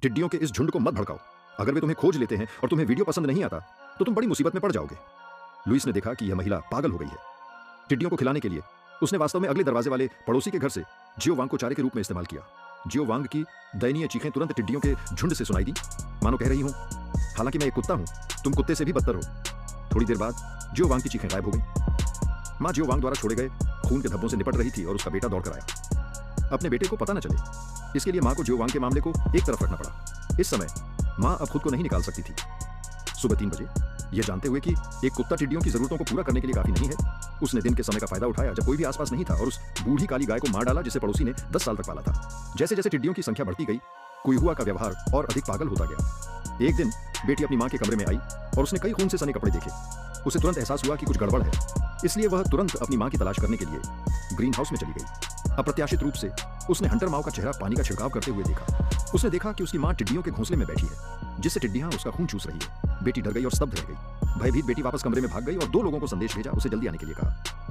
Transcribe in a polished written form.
टिड्डियों के इस झुंड को मत भड़काओ। अगर वे तुम्हें खोज लेते हैं और तुम्हें वीडियो पसंद नहीं आता तो तुम बड़ी मुसीबत में पड़ जाओगे। लुइस ने देखा कि यह महिला पागल हो गई है। टिड्डियों को खिलाने के लिए उसने वास्तव में अगले दरवाजे वाले पड़ोसी के घर से जियो वांग को चारे के रूप में इस्तेमाल किया। जियो वांग की दयनीय चीखें तुरंत टिड्डियों के झुंड से सुनाई दी, मानो कह रही हूं, हालांकि मैं एक कुत्ता हूं, तुम कुत्ते से भी बदतर हो। थोड़ी देर बाद जियो वांग की चीखें गायब हो गई। मां जियो वांग द्वारा छोड़े गए खून के धब्बों से निपट रही थी और उसका बेटा दौड़कर आया। अपने बेटे को पता न चले, इसके लिए मां को जियो वांग के मामले को एक तरफ रखना पड़ा। इस समय मां अब खुद को नहीं निकाल सकती थी। सुबह 3 बजे, यह जानते हुए कि एक कुत्ता टिड्डियों की जरूरतों को पूरा करने के लिए काफी नहीं है, उसने दिन के समय का फायदा उठाया जब कोई भी आसपास नहीं था और उस बूढ़ी काली गाय को मार डाला जिसे पड़ोसी ने 10 साल तक पाला था। जैसे जैसे टिड्डियों की संख्या बढ़ती गई, कुइहुआ का व्यवहार और अधिक पागल होता गया। एक दिन बेटी अपनी मां के कमरे में आई और उसने कई खून से सने कपड़े देखे। उसे तुरंत एहसास हुआ कि कुछ गड़बड़ है, इसलिए वह तुरंत अपनी मां की तलाश करने के लिए ग्रीन हाउस में चली गई। अप्रत्याशित रूप से उसने हंटर माओ का चेहरा पानी का छिड़काव करते हुए देखा। उसने देखा कि उसकी मां टिड्डियों के घोंसले में बैठी है, जिससे टिड्डियां उसका खून चूस रही है। बेटी डर गई और स्तब्ध रह गई। भयभीत बेटी वापस कमरे में भाग गई और 2 लोगों को संदेश भेजा, उसे जल्दी आने के लिए कहा।